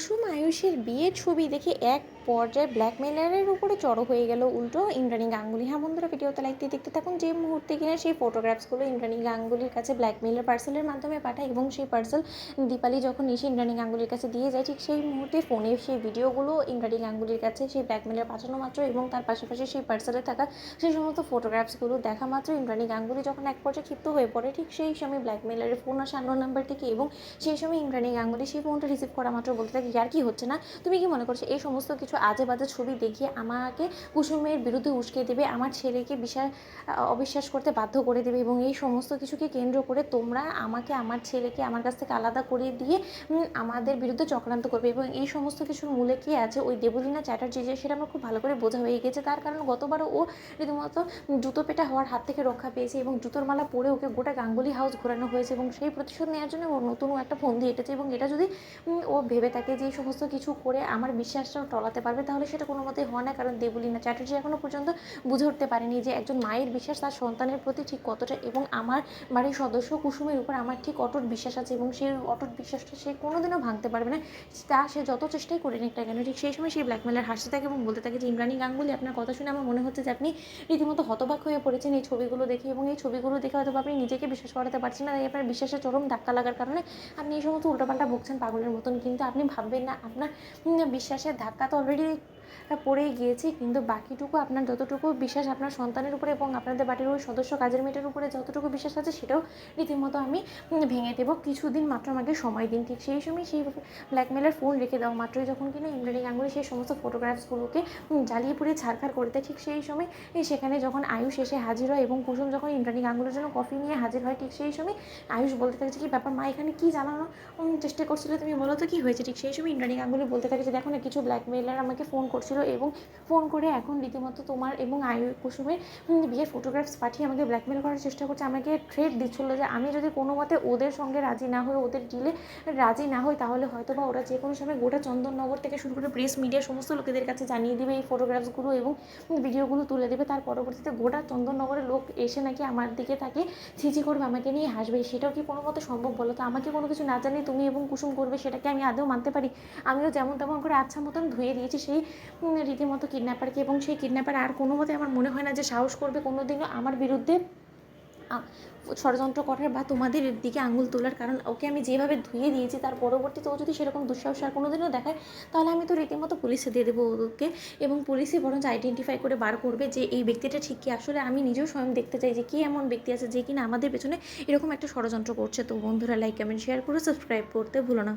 কুসুম আয়ুষের বিয়ের ছবি দেখে এক পর্যায়ে ব্ল্যাকমেলারের উপরে চড়ো হয়ে গেল উল্টো ইন্দ্রাণী গাঙ্গুলি। হ্যাঁ বন্ধুরা, ভিডিওতে লাইক দিয়ে দেখতে থাকুন। যে মুহূর্তে কিনা সেই ফটোগ্রাফসগুলো ইন্দ্রাণী গাঙ্গুলির কাছে ব্ল্যাকমেলার পার্সেলের মাধ্যমে পাঠায় এবং সেই পার্সেল দীপালি যখন এসে ইন্দ্রাণী গাঙ্গুলির কাছে দিয়ে যায়, ঠিক সেই মুহূর্তে ফোনে সেই ভিডিওগুলো ইন্দ্রাণী গাঙ্গুলির কাছে সেই ব্ল্যাকমেলার পাঠানো মাত্র এবং তার পাশাপাশি সেই পার্সেলে থাকা সেই সমস্ত ফটোগ্রাফসগুলো দেখা মাত্র ইন্দ্রাণী গাঙ্গুলি যখন এক পর্যায়ে ক্ষিপ্ত হয়ে পড়ে, ঠিক সেই সময় ব্ল্যাকমেলারের ফোন আসে অন্য নাম্বার থেকে এবং সেই সময় ইন্দ্রাণী গাঙ্গুলি সেই ফোনটা রিসিভ করা মাত্র বলতে থাকে, ইয়ার কি হচ্ছে না, তুমি কি মনে করছো এই সমস্ত কিছু আজে বাজে ছবি দেখিয়ে আমাকে কুসুমের বিরুদ্ধে উস্কে দেবে, আমার ছেলেকে অবিশ্বাস করতে বাধ্য করে দেবে এবং এই সমস্ত কিছুকে কেন্দ্র করে তোমরা আমাকে আমার ছেলেকে আমার কাছ থেকে আলাদা করে দিয়ে আমাদের বিরুদ্ধে চক্রান্ত করবে এবং এই সমস্ত কিছুর মূলে কে আছে ওই দেবলীনা চ্যাটার্জি, যে সেটা আমার খুব ভালো করে বোঝা হয়ে গেছে। তার কারণ গতবারও ও রীতিমতো জুতো পেটা হওয়ার হাত থেকে রক্ষা পেয়েছে এবং জুতোর মালা পরে ওকে গোটা গাঙ্গুলি হাউস ঘোরানো হয়েছে এবং সেই প্রতিশোধ নেওয়ার জন্য ও নতুন একটা ফন্দি এঁটেছে এবং এটা যদি ও ভেবে থাকে যে এই সমস্ত কিছু করে আমার বিশ্বাসটাও টলাতে পারবে, তাহলে সেটা কোনো মতেই হয় না। কারণ দেবলীনা চ্যাটার্জি এখনও পর্যন্ত বুঝে উঠতে পারেনি যে একজন মায়ের বিশ্বাস তার সন্তানের প্রতি ঠিক কতটা, এবং আমার বাড়ির সদস্য কুসুমের উপর আমার ঠিক অটুট বিশ্বাস আছে এবং সেই অটুট বিশ্বাসটা সে কোনোদিনও ভাঙতে পারবে না, তা সে যত চেষ্টাই করে নিক না কেন। ঠিক সেই সময় সেই ব্ল্যাকমেলার হাসতে থাকে এবং বলতে থাকে যে ইন্দ্রাণী গাঙ্গুলি, আপনার কথা শুনে আমার মনে হচ্ছে যে আপনি রীতিমতো হতবাক হয়ে পড়েছেন এই ছবিগুলো দেখে এবং এই ছবিগুলো দেখে হয়তো আপনি নিজেকে বিশ্বাস করাতে পারছেন না, তাই আপনার বিশ্বাসের চরম ধাক্কা লাগার কারণে আপনি এই সমস্ত উল্টোপাল্টা বকছেন পাগলের মতন। কিন্তু আপনি ভাববেন না, আপনার বিশ্বাসের ধাক্কা তো অলরেডি পড়েই গিয়েছে, কিন্তু বাকিটুকু আপনার যতটুকু বিশ্বাস আপনার সন্তানের উপরে এবং আপনাদের বাড়ির ওই সদস্য কাজের মেয়েটার উপরে যতটুকু বিশ্বাস আছে সেটাও রীতিমতো আমি ভেঙে দেবো, কিছুদিন মাত্র আমাকে সময় দিন। ঠিক সেই সময় সেই ব্ল্যাকমেলের ফোন রেখে দেওয়া মাত্রই যখন কিনা ইন্দ্রাণী গাঙ্গুলি সেই সমস্ত ফটোগ্রাফসগুলোকে জ্বালিয়ে পুড়িয়ে ছাড়খাড় করে দেয়, ঠিক সেই সময় সেখানে যখন আয়ুষ এসে হাজির হয় এবং কুসুম যখন ইন্দ্রাণী গাঙ্গুলির জন্য কফি নিয়ে হাজির হয়, ঠিক সেই সময় আয়ুষ বলতে থাকে যে কি ব্যাপার মা, এখানে কী জানানো চেষ্টা করছিল, তুমি বলো তো কী হয়েছে। ঠিক সেই সময় ইন্দ্রাণী গাঙ্গুলি বলতে থাকে যে দেখো না, কিছু ব্ল্যাকমেলার আমাকে ফোন করছিল এবং ফোন করে এখন রীতিমতো তোমার এবং কুসুমের বিয়ের ফটোগ্রাফস পাঠিয়ে আমাকে ব্ল্যাকমেল করার চেষ্টা করছে, আমাকে থ্রেট দিচ্ছিলো যে আমি যদি কোনো মতে ওদের সঙ্গে রাজি না হই, ওদের ডিলে রাজি না হই, তাহলে হয়তো বা ওরা যে কোনো সময় গোটা চন্দননগর থেকে শুরু করে প্রেস মিডিয়া সমস্ত লোকেদের কাছে জানিয়ে দেবে এই ফটোগ্রাফসগুলো এবং ভিডিওগুলো তুলে দেবে। তার পরবর্তীতে গোটা চন্দননগরের লোক এসে নাকি আমার দিকে তাকে ছিচি করবে, আমাকে নিয়ে হাসবে। সেটাও কি কোনো মতে সম্ভব বলো তো? আমাকে কোনো কিছু না জানিয়ে তুমি এবং কুসুম করবে, সেটাকে আমি আদৌ মানতে পারি? আমিও যেমন তেমন করে আচ্ছা মতন ধুয়ে দিয়েছি সেই রীতিমতো কিডন্যাপারকে এবং সেই কিডন্যাপার আর কোনো মতে আমার মনে হয় না যে সাহস করবে কোনো দিনও আমার বিরুদ্ধে ষড়যন্ত্র করার বা তোমাদের দিকে আঙুল তোলার। কারণ ওকে আমি যেভাবে ধুয়ে দিয়েছি তার পরবর্তীতে ও যদি সেরকম দুঃসাহস আর কোনো দিনও দেখায়, তাহলে আমি তো রীতিমতো পুলিশে দিয়ে দেবো ওকে এবং পুলিশই বরঞ্চ আইডেন্টিফাই করে বার করবে যে এই ব্যক্তিটা ঠিক কি। আসলে আমি নিজেও স্বয়ং দেখতে চাই যে কী এমন ব্যক্তি আছে যে কিনা আমাদের পেছনে এরকম একটা ষড়যন্ত্র করছে। তো বন্ধুরা, লাইক কমেন্ট শেয়ার করে সাবস্ক্রাইব করতে ভুলো না।